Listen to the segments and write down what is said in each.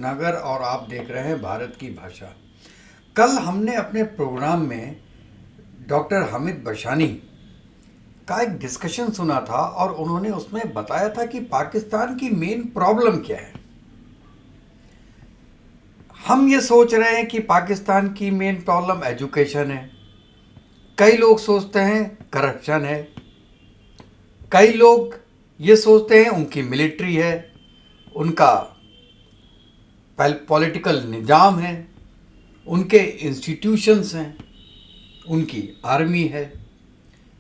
بھٹناگر اور آپ دیکھ رہے ہیں بھارت کی بھاشا۔ کل ہم نے اپنے پروگرام میں ڈاکٹر حامد بشانی کا ایک ڈسکشن سنا تھا اور انہوں نے اس میں بتایا تھا کہ پاکستان کی مین پرابلم کیا ہے۔ ہم یہ سوچ رہے ہیں کہ پاکستان کی مین پرابلم ایجوکیشن ہے، کئی لوگ سوچتے ہیں کرپشن ہے، کئی لوگ یہ سوچتے ہیں ان کی ملٹری ہے، ان کا پولیٹیکل نظام ہے، ان کے انسٹیٹیوشنز ہیں، ان کی آرمی ہے،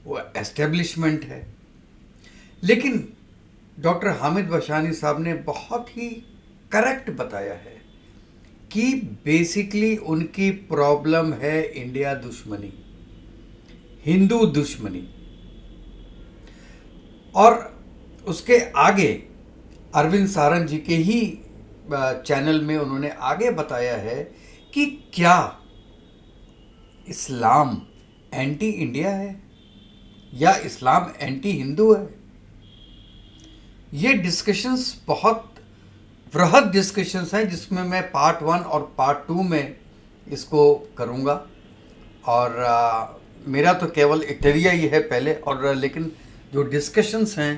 وہ اسٹیبلشمنٹ ہے۔ لیکن ڈاکٹر حامد بشانی صاحب نے بہت ہی کریکٹ بتایا ہے کہ بیسیکلی ان کی پرابلم ہے انڈیا دشمنی، ہندو دشمنی۔ اور اس کے آگے اروند سارنگ جی کے ہی چینل میں انہوں نے آگے بتایا ہے کہ کیا اسلام اینٹی انڈیا ہے یا اسلام اینٹی ہندو ہے۔ یہ ڈسکشنز بہت بೃಹತ್ ڈسکشنز ہیں، جس میں پارٹ 1 اور پارٹ 2 میں اس کو کروں گا، اور میرا تو کیول ایکٹیریا ہی ہے پہلے، اور لیکن جو ڈسکشنز ہیں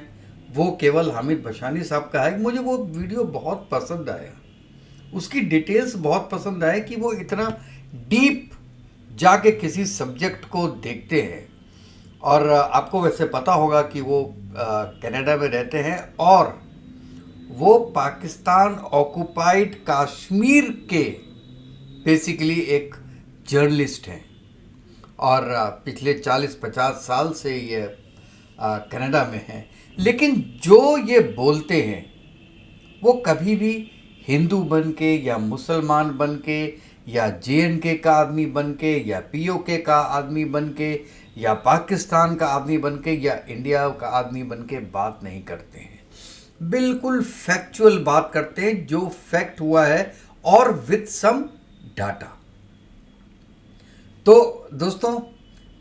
وہ کیول حامد بشانی صاحب کا ہے۔ مجھے وہ ویڈیو بہت پسند آیا، اس کی ڈیٹیلز بہت پسند آئے کہ وہ اتنا ڈیپ جا کے کسی سبجیکٹ کو دیکھتے ہیں۔ اور آپ کو ویسے پتہ ہوگا کہ وہ کینیڈا میں رہتے ہیں اور وہ پاکستان آکوپائڈ کشمیر کے بیسیکلی ایک جرنلسٹ ہیں، اور پچھلے 40-50 سال سے یہ کینیڈا میں ہیں۔ لیکن جو یہ بولتے ہیں وہ کبھی بھی ہندو بن کے یا مسلمان بن کے یا JNK کا آدمی بن کے یا POK کا آدمی بن کے یا پاکستان کا آدمی بن کے یا انڈیا کا آدمی بن کے بات نہیں کرتے ہیں، بالکل فیکچول بات کرتے ہیں جو فیکٹ ہوا ہے، اور وتھ سم ڈاٹا۔ تو دوستوں،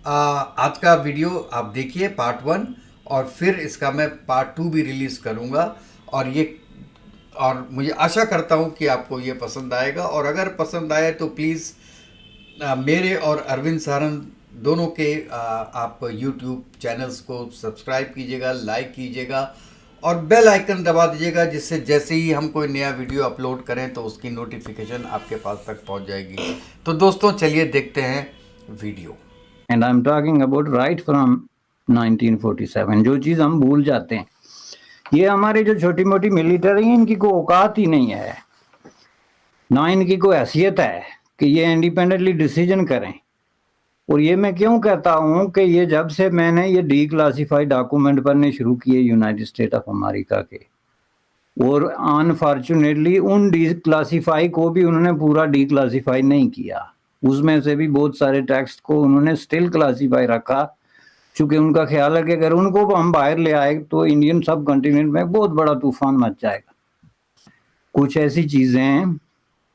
آج کا ویڈیو آپ دیکھیے پارٹ 1، اور پھر اس کا میں پارٹ 2 بھی ریلیز کروں گا، اور مجھے آشا کرتا ہوں کہ آپ کو یہ پسند آئے گا، اور اگر پسند آئے تو پلیز میرے اور اروند سارنگ دونوں کے آپ یوٹیوب چینلز کو سبسکرائب کیجیے گا، لائک کیجیے گا، اور بیل آئیکن دبا دیجیے گا، جس سے جیسے ہی ہم کوئی نیا ویڈیو اپلوڈ کریں تو اس کی نوٹیفیکیشن آپ کے پاس تک پہنچ جائے گی۔ تو دوستوں چلیے دیکھتے ہیں video. And I am talking about right from 1947۔ جو چیز ہم بھول جاتے ہیں، یہ ہمارے جو چھوٹی موٹی ملٹری ہیں، ان کی کوئی اوقات ہی نہیں ہے، نہ ان کی کوئی حیثیت ہے کہ یہ انڈیپینڈنٹلی ڈیسیجن کریں۔ اور یہ میں کیوں کہتا ہوں کہ یہ جب سے میں نے یہ ڈی کلاسیفائی ڈاکومنٹ پڑھنے شروع کیے یونائٹڈ اسٹیٹ آف امریکہ کے، اور انفارچونیٹلی ان ڈی کلاسیفائی کو بھی انہوں نے پورا ڈی کلاسیفائی نہیں کیا، اس میں سے بھی بہت سارے ٹیکسٹ کو انہوں نے اسٹل کلاسیفائی رکھا، چونکہ ان کا خیال ہے کہ اگر ان کو ہم باہر لے آئے تو انڈین سب کنٹیننٹ میں بہت بڑا طوفان مچ جائے گا۔ کچھ ایسی چیزیں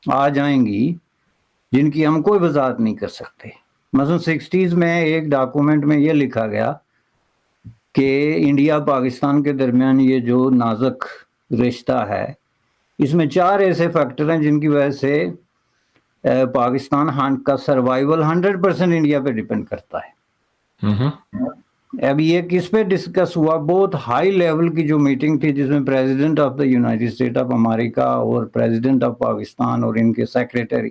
آ جائیں گی جن کی ہم کوئی وضاحت نہیں کر سکتے۔ مثلا 60s میں ایک ڈاکومنٹ میں یہ لکھا گیا کہ انڈیا پاکستان کے درمیان یہ جو نازک رشتہ ہے، اس میں 4 ایسے فیکٹر ہیں جن کی وجہ سے پاکستان کا سروائیول 100% انڈیا پہ ڈیپینڈ کرتا ہے۔ اب یہ کس پہ ڈسکس ہوا؟ بہت ہائی لیول کی جو میٹنگ تھی، جس میں president of the United state of America اور پریزیڈنٹ آف پاکستان اور ان کے سیکریٹری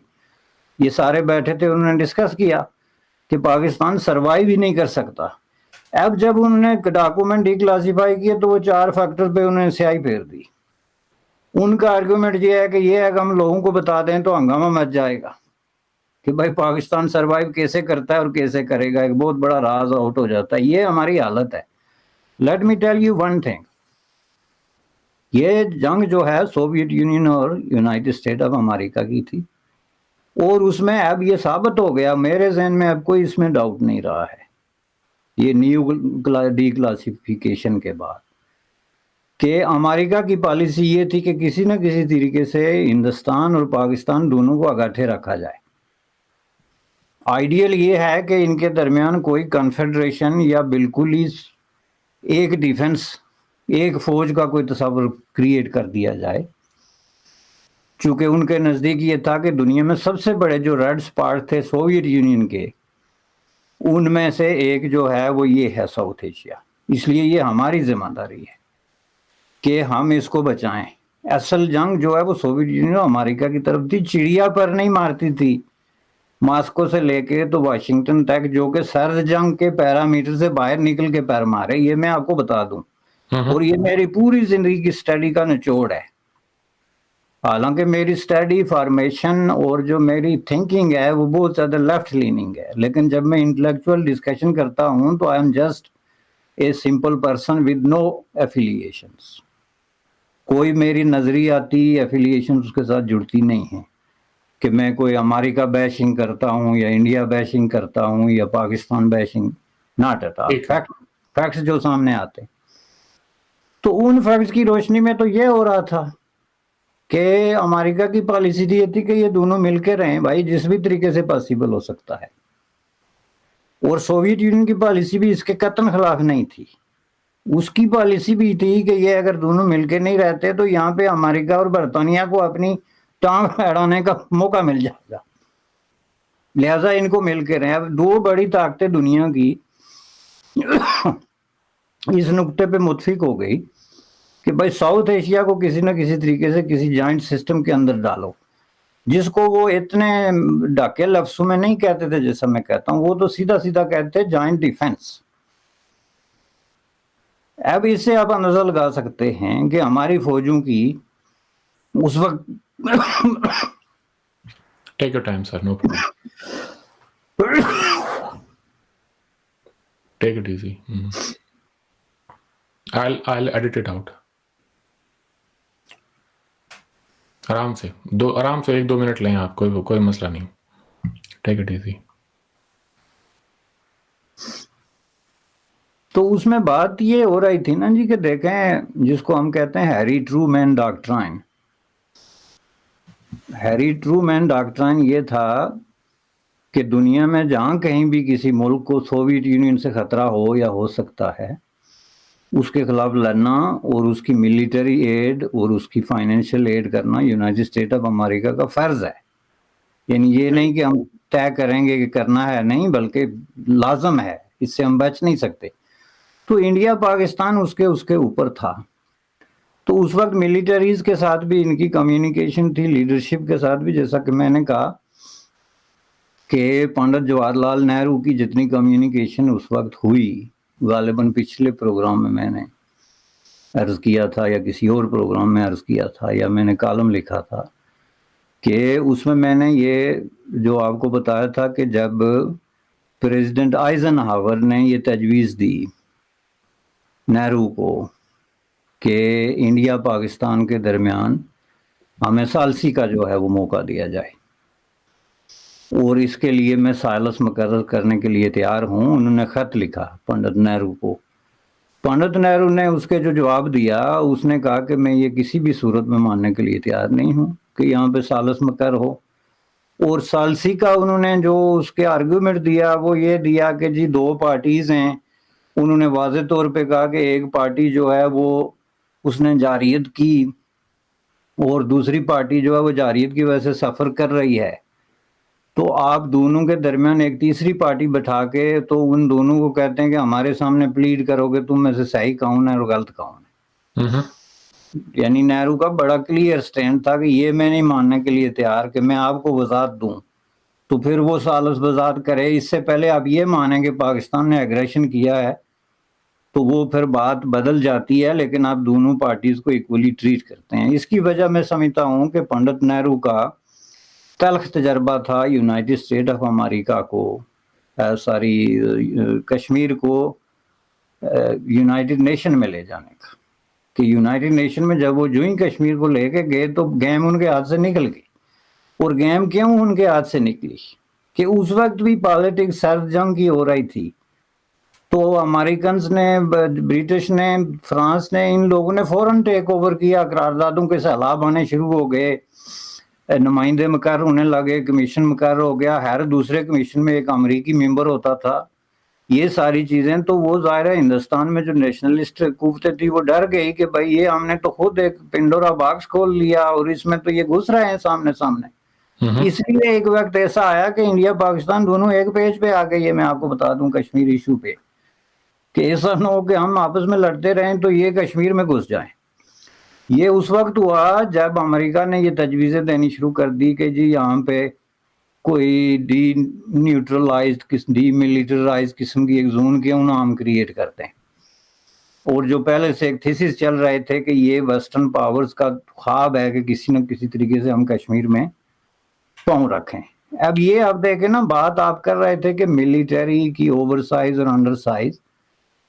یہ سارے بیٹھے تھے، انہوں نے ڈسکس کیا کہ پاکستان سروائیو ہی نہیں کر سکتا۔ اب جب انہوں نے ڈاکومنٹ ڈی کلاسیفائی کیے تو وہ 4 فیکٹر پہ انہوں نے سیاہی پھیر دی۔ ان کا آرگومنٹ یہ ہے کہ ہم لوگوں کو بتا دیں تو ہنگامہ مچ جائے گا کہ بھائی پاکستان سروائیو کیسے کرتا ہے اور کیسے کرے گا، ایک بہت بڑا راز آؤٹ ہو جاتا ہے۔ یہ ہماری حالت ہے۔ Let me tell you one thing, یہ جنگ جو ہے سوویت یونین اور یونائٹڈ اسٹیٹ آف امریکہ کی تھی، اور اس میں اب یہ ثابت ہو گیا، میرے ذہن میں اب کوئی اس میں ڈاؤٹ نہیں رہا ہے، یہ نیو ڈی کلاسیفیکیشن کے بعد، کہ امریکہ کی پالیسی یہ تھی کہ کسی نہ کسی طریقے سے ہندوستان اور پاکستان دونوں کو اکٹھے رکھا جائے۔ آئیڈیل یہ ہے کہ ان کے درمیان کوئی کنفیڈریشن یا بالکل ہی ایک ڈیفنس، ایک فوج کا کوئی تصور کریٹ کر دیا جائے، چونکہ ان کے نزدیک یہ تھا کہ دنیا میں سب سے بڑے جو ریڈ اسپاٹ تھے سوویت یونین کے، ان میں سے ایک جو ہے وہ یہ ہے ساؤتھ ایشیا، اس لیے یہ ہماری ذمہ داری ہے کہ ہم اس کو بچائیں۔ اصل جنگ جو ہے وہ سوویت یونین اور امریکہ کی طرف تھی، چڑیا پر نہیں مارتی تھی، ماسکو سے لے کے تو واشنگٹن تک، جو کہ سرد جنگ کے پیرامیٹر سے باہر نکل کے پیر مارے، یہ میں آپ کو بتا دوں، اور یہ میری پوری زندگی کی سٹڈی کا نچوڑ ہے۔ حالانکہ میری سٹڈی فارمیشن اور جو میری تھنکنگ ہے وہ بہت زیادہ لیفٹ لیننگ ہے، لیکن جب میں انٹلیکچوئل ڈسکشن کرتا ہوں تو I am just a simple person with no affiliations, کوئی میری نظریاتی ایفیلیشن اس کے ساتھ جڑتی نہیں ہے کہ میں کوئی امریکہ بیشنگ کرتا ہوں یا انڈیا بیشنگ کرتا ہوں یا Pakistan bashing, not at all, facts جو سامنے آتے۔ تو ان فیکٹس کی روشنی میں تو یہ ہو رہا تھا کہ امریکہ کی پالیسی یہ تھی کہ یہ دونوں مل کے رہیں بھائی، جس بھی طریقے سے پاسبل ہو سکتا ہے، اور سوویت یونین کی پالیسی بھی اس کے قطعاً خلاف نہیں تھی، اس کی پالیسی بھی تھی کہ یہ اگر دونوں مل کے نہیں رہتے تو یہاں پہ امریکہ اور برطانیہ کو اپنی ٹانگ اڑانے کا موقع مل جائے گا، لہذا ان کو مل کے رہیں۔ اب دو بڑی طاقتیں دنیا کی اس نقطے پہ متفق ہو گئی کہ بھائی ساؤتھ ایشیا کو کسی نہ کسی طریقے سے کسی جوائنٹ سسٹم کے اندر ڈالو، جس کو وہ اتنے ڈاکے لفظوں میں نہیں کہتے تھے جیسا میں کہتا ہوں، وہ تو سیدھا سیدھا کہتے تھے جوائنٹ ڈیفنس۔ اب اس سے آپ اندازہ لگا سکتے ہیں کہ ہماری فوجوں کی اس وقت take your time sir, no problem, take it easy, I'll edit it out. آرام سے ایک دو منٹ لیں آپ، کوئی مسئلہ نہیں، ٹیک اٹ ایزی۔ تو اس میں بات یہ ہو رہی تھی نا جی کہ دیکھیں جس کو ہم کہتے ہیں Harry Truman doctrine, Harry Truman doctrine یہ تھا کہ دنیا میں جہاں کہیں بھی کسی ملک کو سوویت یونین سے خطرہ ہو یا ہو سکتا ہے، اس کے خلاف لڑنا اور اس کی ملیٹری ایڈ اور اس کی فائنینشیل ایڈ کرنا یونائٹڈ اسٹیٹ آف امریکہ کا فرض ہے۔ یعنی یہ نہیں کہ ہم طے کریں گے کہ کرنا ہے، نہیں، بلکہ لازم ہے، اس سے ہم بچ نہیں سکتے۔ تو انڈیا پاکستان اس کے اوپر تھا، تو اس وقت ملیٹریز کے ساتھ بھی ان کی کمیونیکیشن تھی، لیڈرشپ کے ساتھ بھی، جیسا کہ میں نے کہا کہ پنڈت جواہر لال نہرو کی جتنی کمیونیکیشن اس وقت ہوئی، غالباً پچھلے پروگرام میں نے عرض کیا تھا یا کسی اور پروگرام میں عرض کیا تھا یا میں نے کالم لکھا تھا کہ اس میں نے یہ جو آپ کو بتایا تھا کہ جب پریزیڈنٹ آئزن ہاور نے یہ تجویز دی نہرو کو کہ انڈیا پاکستان کے درمیان ہمیں ثالثی کا جو ہے وہ موقع دیا جائے اور اس کے لیے میں سائلس مقرر کرنے کے لیے تیار ہوں، انہوں نے خط لکھا پنڈت نہرو کو۔ پنڈت نہرو نے اس کے جو جواب دیا، اس نے کہا کہ میں یہ کسی بھی صورت میں ماننے کے لیے تیار نہیں ہوں کہ یہاں پہ ثالث مقرر ہو، اور ثالثی کا انہوں نے جو اس کے آرگومنٹ دیا وہ یہ دیا کہ جی دو پارٹیز ہیں، انہوں نے واضح طور پہ کہا کہ ایک پارٹی جو ہے وہ اس نے جارحیت کی اور دوسری پارٹی جو ہے وہ جارحیت کی وجہ سے سفر کر رہی ہے، تو آپ دونوں کے درمیان ایک تیسری پارٹی بٹھا کے تو ان دونوں کو کہتے ہیں کہ ہمارے سامنے پلیڈ کرو کہ تم میں سے صحیح کون ہے اور غلط کون ہے۔ یعنی نہرو کا بڑا کلیئر سٹینڈ تھا کہ یہ میں نہیں ماننے کے لیے تیار کہ میں آپ کو وضاحت دوں، تو پھر وہ ثالث وضاحت کرے، اس سے پہلے آپ یہ مانیں کہ پاکستان نے ایگریشن کیا ہے تو وہ پھر بات بدل جاتی ہے، لیکن آپ دونوں پارٹیز کو ایکولی ٹریٹ کرتے ہیں۔ اس کی وجہ میں سمجھتا ہوں کہ پنڈت نہرو کا تلخ تجربہ تھا یونائٹڈ اسٹیٹ آف امریکہ کو، کشمیر کو یونائٹڈ نیشن میں لے جانے کا، کہ یونائٹڈ نیشن میں جب وہ جو ہی کشمیر کو لے کے گئے تو گیم ان کے ہاتھ سے نکل گئی، اور گیم کیوں ان کے ہاتھ سے نکلی کہ اس وقت بھی پالیٹکس سرد جنگ کی ہو رہی تھی، تو امریکنز نے، برٹش نے، فرانس نے، ان لوگوں نے فوراً ٹیک اوور کیا، قراردادوں کے سیلاب آنے شروع ہو گئے، نمائندے مقرر ہونے لگے، کمیشن مقرر ہو گیا، ہر دوسرے کمیشن میں ایک امریکی ممبر ہوتا تھا، یہ ساری چیزیں، تو وہ ظاہر ہے ہندوستان میں جو نیشنلسٹ قوتیں تھی وہ ڈر گئی کہ بھائی یہ ہم نے تو خود ایک پنڈورا باکس کھول لیا اور اس میں تو یہ گھس رہے ہیں سامنے سامنے. اس لیے ایک وقت ایسا آیا کہ انڈیا پاکستان دونوں ایک پیج پہ آ گئے. یہ میں آپ کو بتا دوں کشمیر ایشو پہ، کہ ایسا نہ ہو کہ ہم آپس میں لڑتے رہیں تو یہ کشمیر میں گھس جائیں. یہ اس وقت ہوا جب امریکہ نے یہ تجویزیں دینی شروع کر دی کہ جی یہاں پہ کوئی ڈی ملیٹرائز قسم کی ایک زون کیوں نہ ہم کریٹ کرتے ہیں. اور جو پہلے سے ایک تھیسس چل رہے تھے کہ یہ ویسٹرن پاورز کا خواب ہے کہ کسی نہ کسی طریقے سے ہم کشمیر میں پاؤں رکھیں. اب یہ آپ دیکھیں نا، بات آپ کر رہے تھے کہ ملٹری کی اوور سائز اور انڈر سائز،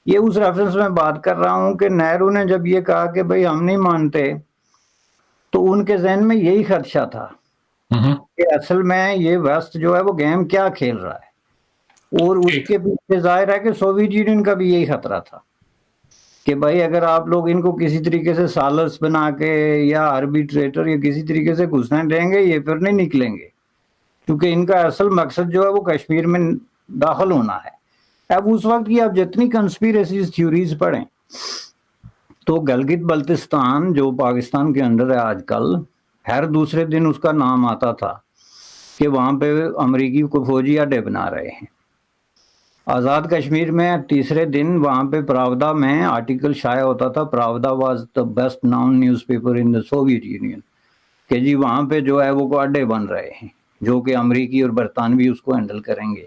یہ اس ریفرنس میں بات کر رہا ہوں کہ نہرو نے جب یہ کہا کہ بھئی ہم نہیں مانتے، تو ان کے ذہن میں یہی خدشہ تھا کہ اصل میں یہ ویسٹ جو ہے وہ گیم کیا کھیل رہا ہے. اور اس کے پیچھے ظاہر ہے کہ سوویت یونین کا بھی یہی خطرہ تھا کہ بھائی اگر آپ لوگ ان کو کسی طریقے سے سالس بنا کے یا آربیٹریٹر یا کسی طریقے سے گھسنے دیں گے، یہ پھر نہیں نکلیں گے، کیونکہ ان کا اصل مقصد جو ہے وہ کشمیر میں داخل ہونا ہے. اب اس وقت کی آپ جتنی کنسپیریسیز تھیوریز پڑھیں تو گلگت بلتستان جو پاکستان کے اندر ہے آج کل، ہر دوسرے دن اس کا نام آتا تھا کہ وہاں پہ امریکی کو فوجی اڈے بنا رہے ہیں. آزاد کشمیر میں تیسرے دن وہاں پہ پراودا میں آرٹیکل شائع ہوتا تھا، Pravda was the best known newspaper in the Soviet Union, کہ جی وہاں پہ جو ہے وہ اڈے بن رہے ہیں جو کہ امریکی اور برطانوی اس کو ہینڈل کریں گے.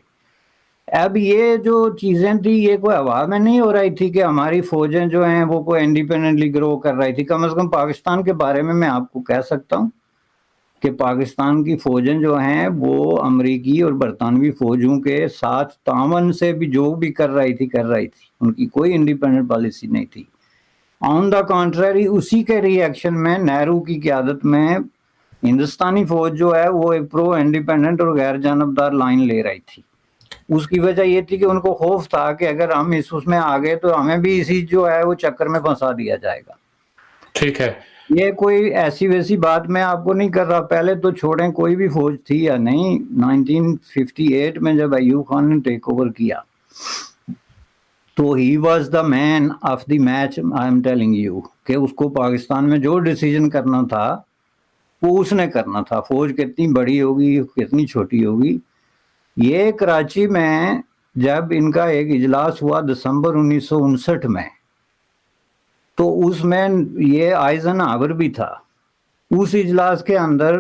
اب یہ جو چیزیں تھی یہ کوئی ہوا میں نہیں ہو رہی تھی کہ ہماری فوجیں جو ہیں وہ کوئی انڈیپینڈنٹلی گرو کر رہی تھی. کم از کم پاکستان کے بارے میں آپ کو کہہ سکتا ہوں کہ پاکستان کی فوجیں جو ہیں وہ امریکی اور برطانوی فوجوں کے ساتھ تعاون سے بھی جو بھی کر رہی تھی ان کی کوئی انڈیپینڈنٹ پالیسی نہیں تھی. آن دا کانٹریری اسی کے ری ایکشن میں نہرو کی قیادت میں ہندوستانی فوج جو ہے وہ ایک پرو انڈیپینڈنٹ اور غیر جانبدار لائن لے رہی تھی. اس کی وجہ یہ تھی کہ ان کو خوف تھا کہ اگر ہم اس میں آ گئے تو ہمیں بھی اسی جو ہے وہ چکر میں پھنسا دیا جائے گا. ٹھیک ہے، یہ کوئی ایسی ویسی بات میں آپ کو نہیں کر رہا. پہلے تو چھوڑیں کوئی بھی فوج تھی یا نہیں، 1958 میں جب ایوب خان نے ٹیک اوور کیا تو ہی was the man of the match. I am telling you کہ اس کو پاکستان میں جو ڈیسیجن کرنا تھا وہ اس نے کرنا تھا. فوج کتنی بڑی ہوگی کتنی چھوٹی ہوگی. یہ کراچی میں جب ان کا ایک اجلاس ہوا دسمبر 1959 میں، تو اس میں یہ آئیزن ہاور بھی تھا. اس اجلاس کے اندر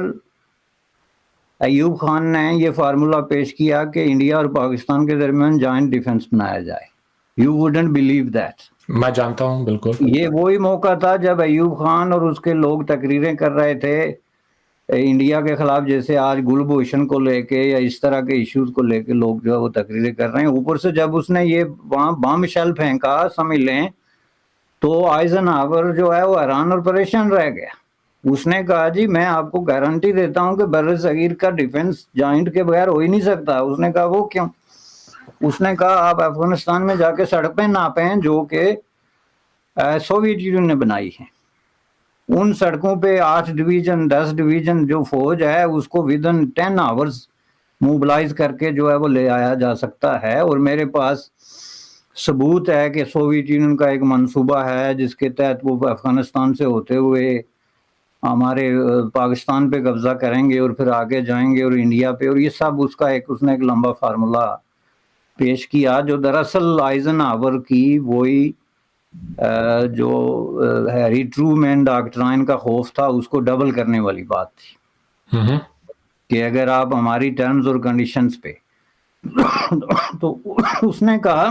ایوب خان نے یہ فارمولا پیش کیا کہ انڈیا اور پاکستان کے درمیان جوائنٹ ڈیفنس بنایا جائے. You wouldn't believe that. میں جانتا ہوں بالکل. یہ وہی موقع تھا جب ایوب خان اور اس کے لوگ تقریریں کر رہے تھے انڈیا کے خلاف، جیسے آج گلبھوشن کو لے کے یا اس طرح کے ایشوز کو لے کے لوگ جو ہے وہ تقریریں کر رہے ہیں. اوپر سے جب اس نے یہ وہاں بم شیل پھینکا سمجھ لیں تو آئیزن ہاور جو ہے وہ حیران اور پریشان رہ گیا. اس نے کہا جی میں آپ کو گارنٹی دیتا ہوں کہ بر صغیر کا ڈیفنس جوائنٹ کے بغیر ہو ہی نہیں سکتا. اس نے کہا وہ کیوں؟ اس نے کہا آپ افغانستان میں جا کے سڑکیں ناپیں جو کہ سوویت یونین نے بنائی ہیں. ان سڑکوں پہ 8 ڈویژن 10 ڈویژن جو فوج ہے اس کو ودن 10 آورز موبلائز کر کے جو ہے وہ لے آیا جا سکتا ہے. اور میرے پاس ثبوت ہے کہ سوویت یونین کا ایک منصوبہ ہے جس کے تحت وہ افغانستان سے ہوتے ہوئے ہمارے پاکستان پہ قبضہ کریں گے اور پھر آگے جائیں گے اور انڈیا پہ، اور یہ سب اس نے ایک لمبا فارمولا پیش کیا جو دراصل آئیزن ہاور کی وہی جو ہیری ٹرومین ڈاکٹرائن کا خوف تھا اس کو ڈبل کرنے والی بات تھی کہ اگر آپ ہماری ٹرمز اور کنڈیشنز پہ تو اس نے کہا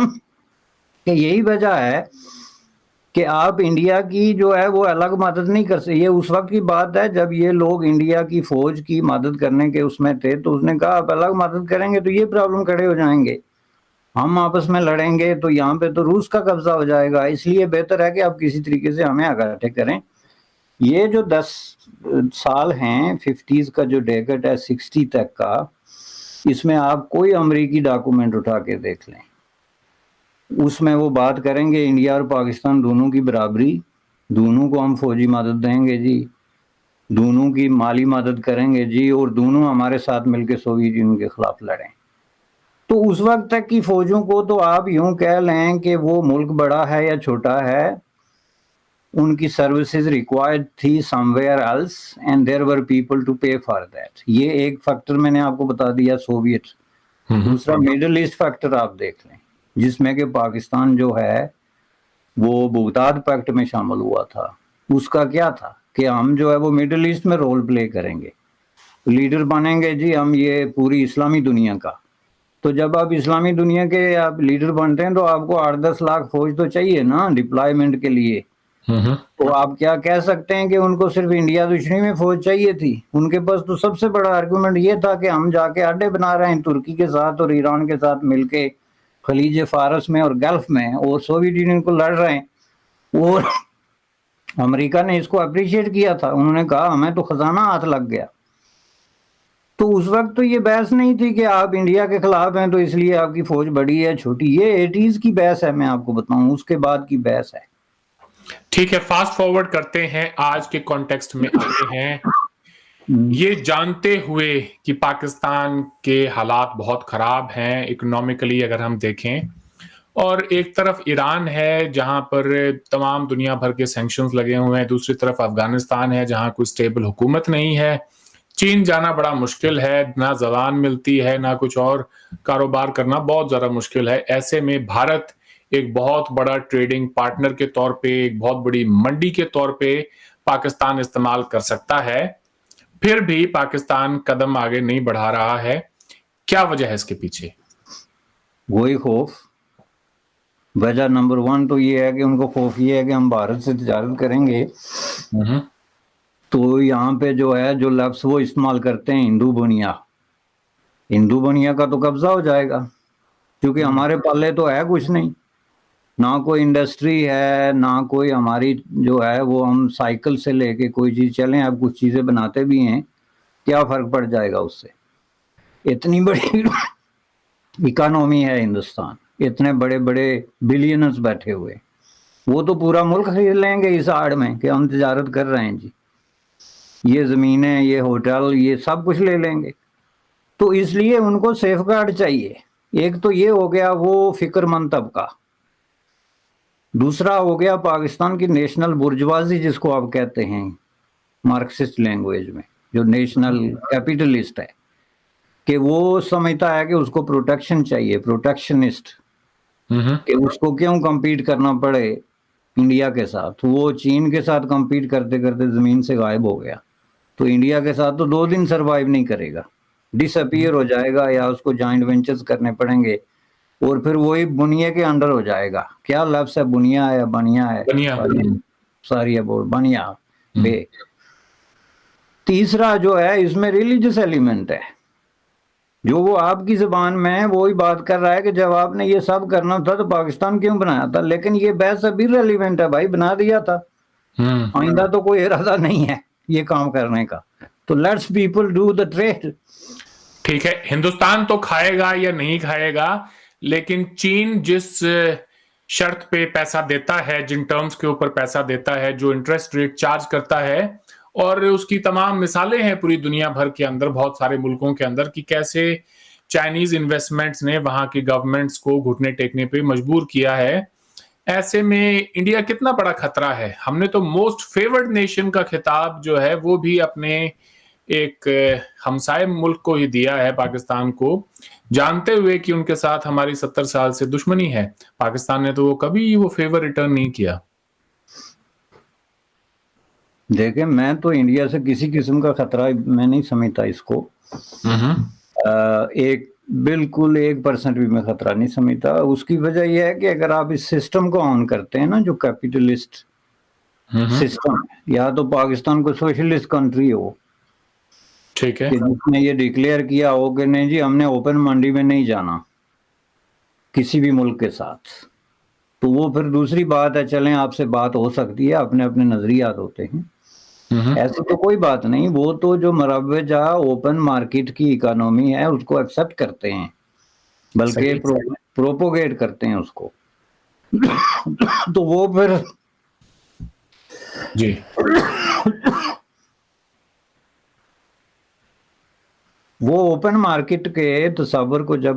کہ یہی وجہ ہے کہ آپ انڈیا کی جو ہے وہ الگ مدد نہیں کر سکتے. یہ اس وقت کی بات ہے جب یہ لوگ انڈیا کی فوج کی مدد کرنے کے اس میں تھے، تو اس نے کہا آپ الگ مدد کریں گے تو یہ پرابلم کھڑے ہو جائیں گے، ہم آپس میں لڑیں گے تو یہاں پہ تو روس کا قبضہ ہو جائے گا. اس لیے بہتر ہے کہ آپ کسی طریقے سے ہمیں اکٹھے کریں. یہ جو 10 سال ہیں 50s کا جو ڈیکٹ ہے 60 تک کا، اس میں آپ کوئی امریکی ڈاکومنٹ اٹھا کے دیکھ لیں، اس میں وہ بات کریں گے انڈیا اور پاکستان دونوں کی برابری، دونوں کو ہم فوجی مدد دیں گے جی، دونوں کی مالی مدد کریں گے جی، اور دونوں ہمارے ساتھ مل کے سوویت یونین کے خلاف لڑیں. تو اس وقت تک کی فوجوں کو تو آپ یوں کہہ لیں کہ وہ ملک بڑا ہے یا چھوٹا ہے، ان کی سروسز ریکوائرڈ تھی somewhere else and there were people to pay for that. یہ ایک فیکٹر میں نے آپ کو بتا دیا سوویت. دوسرا میڈل ایسٹ فیکٹر آپ دیکھ لیں، جس میں کہ پاکستان جو ہے وہ بغداد پیکٹ میں شامل ہوا تھا. اس کا کیا تھا کہ ہم جو ہے وہ میڈل ایسٹ میں رول پلے کریں گے، لیڈر بنیں گے جی ہم یہ پوری اسلامی دنیا کا. تو جب آپ اسلامی دنیا کے آپ لیڈر بنتے ہیں تو آپ کو 8-10 لاکھ فوج تو چاہیے نا ڈپلائمنٹ کے لیے. تو آپ کیا کہہ سکتے ہیں کہ ان کو صرف انڈیا دشمنی میں فوج چاہیے تھی؟ ان کے پاس تو سب سے بڑا آرگومنٹ یہ تھا کہ ہم جا کے اڈے بنا رہے ہیں ترکی کے ساتھ اور ایران کے ساتھ مل کے خلیج فارس میں اور گلف میں، اور سوویت یونین کو لڑ رہے ہیں. اور امریکہ نے اس کو اپریشیٹ کیا تھا، انہوں نے کہا ہمیں تو خزانہ ہاتھ لگ گیا. تو اس وقت تو یہ بحث نہیں تھی کہ آپ انڈیا کے خلاف ہیں تو اس لیے آپ کی فوج بڑی ہے چھوٹی. یہ 80s کی بحث ہے، میں آپ کو بتاؤں اس کے بعد کی بحث ہے. ٹھیک ہے، فاسٹ فارورڈ کرتے ہیں، آج کے کانٹیکسٹ میں آتے ہیں. یہ جانتے ہوئے کہ پاکستان کے حالات بہت خراب ہیں اکنامکلی اگر ہم دیکھیں، اور ایک طرف ایران ہے جہاں پر تمام دنیا بھر کے سینکشنز لگے ہوئے ہیں، دوسری طرف افغانستان ہے جہاں کوئی سٹیبل حکومت نہیں ہے، چین جانا بڑا مشکل ہے، نہ زبان ملتی ہے نہ کچھ اور، کاروبار کرنا بہت زیادہ مشکل ہے. ایسے میں بھارت ایک بہت بڑا ٹریڈنگ پارٹنر کے طور پہ، ایک بہت بڑی منڈی کے طور پہ پاکستان استعمال کر سکتا ہے. پھر بھی پاکستان قدم آگے نہیں بڑھا رہا ہے، کیا وجہ ہے اس کے پیچھے؟ وہی خوف. وجہ نمبر 1 تو یہ ہے کہ ان کو خوف یہ ہے کہ ہم بھارت سے تجارت کریں گے تو یہاں پہ جو ہے جو لفظ وہ استعمال کرتے ہیں ہندو بنیا، ہندو بنیا کا تو قبضہ ہو جائے گا، کیونکہ ہمارے پلے تو ہے کچھ نہیں، نہ کوئی انڈسٹری ہے نہ کوئی ہماری جو ہے وہ ہم سائیکل سے لے کے کوئی چیز چلیں. اب کچھ چیزیں بناتے بھی ہیں، کیا فرق پڑ جائے گا اس سے؟ اتنی بڑی اکانومی ہے ہندوستان، اتنے بڑے بڑے بلینرز بیٹھے ہوئے، وہ تو پورا ملک خرید لیں گے اس آڑ میں کہ ہم تجارت کر رہے ہیں جی، یہ زمینیں یہ ہوٹل یہ سب کچھ لے لیں گے. تو اس لیے ان کو سیف گارڈ چاہیے. ایک تو یہ ہو گیا وہ فکر مند طبقہ، دوسرا ہو گیا پاکستان کی نیشنل برجوازی جس کو آپ کہتے ہیں مارکسسٹ لینگویج میں، جو نیشنل کیپیٹلسٹ ہے، کہ وہ سمجھتا ہے کہ اس کو پروٹیکشن چاہیے، پروٹیکشنسٹ، کہ اس کو کیوں کمپیٹ کرنا پڑے انڈیا کے ساتھ. وہ چین کے ساتھ کمپیٹ کرتے کرتے زمین سے غائب ہو گیا، تو انڈیا کے ساتھ تو 2 دن سروائیو نہیں کرے گا، ڈس اپیئر ہو جائے گا، یا اس کو جوائنٹ وینچرز کرنے پڑیں گے، اور پھر وہی بنیا کے انڈر ہو جائے گا. کیا لفظ ہے، بنیا ہے یا بنیا ہے، ساری ابورڈ بنیا بے. تیسرا جو ہے اس میں ریلیجس ایلیمنٹ ہے، جو وہ آپ کی زبان میں وہی بات کر رہا ہے کہ جب آپ نے یہ سب کرنا تھا تو پاکستان کیوں بنایا تھا؟ لیکن یہ بحث ابھی ریلیونٹ ہے بھائی، بنا دیا تھا، آئندہ تو کوئی ارادہ نہیں ہے یہ کام کرنے کا. تو let's people do the trade. ٹھیک ہے، ہندوستان تو کھائے گا یا نہیں کھائے گا، لیکن چین جس شرط پہ پیسہ دیتا ہے، جن ٹرمز کے اوپر پیسہ دیتا ہے، جو انٹرسٹ ریٹ چارج کرتا ہے، اور اس کی تمام مثالیں ہیں پوری دنیا بھر کے اندر، بہت سارے ملکوں کے اندر، کہ کیسے چائنیز انویسٹمنٹس نے وہاں کی گورنمنٹس کو گھٹنے ٹیکنے پہ مجبور کیا ہے. ایسے میں انڈیا کتنا بڑا خطرہ ہے؟ ہم نے تو موسٹ فیورڈ نیشن کا خطاب جو ہے وہ بھی اپنے ایک ہمسائے ملک کو ہی دیا ہے، پاکستان کو، جانتے ہوئے کہ ان کے ساتھ ہماری 70 سال سے دشمنی ہے. پاکستان نے تو وہ کبھی وہ فیور ریٹرن نہیں کیا. دیکھیں میں تو انڈیا سے کسی قسم کا خطرہ میں نہیں سمجھتا اس کو، ایک بالکل 1% بھی میں خطرہ نہیں سمجھتا. اس کی وجہ یہ ہے کہ اگر آپ اس سسٹم کو آن کرتے ہیں نا، جو کیپیٹلسٹ سسٹم، یا تو پاکستان کو سوشلسٹ کنٹری ہو، ٹھیک ہے، جس نے یہ ڈکلیئر کیا ہو کہ نہیں جی ہم نے اوپن منڈی میں نہیں جانا کسی بھی ملک کے ساتھ، تو وہ پھر دوسری بات ہے، چلیں آپ سے بات ہو سکتی ہے، اپنے اپنے نظریات ہوتے ہیں. ایسی تو کوئی بات نہیں، وہ تو جو مروجہ اوپن مارکیٹ کی اکانومی ہے اس کو ایکسپٹ کرتے ہیں، بلکہ پروپوگیٹ کرتے ہیں اس کو. تو وہ پھر جی وہ اوپن مارکیٹ کے تصور کو جب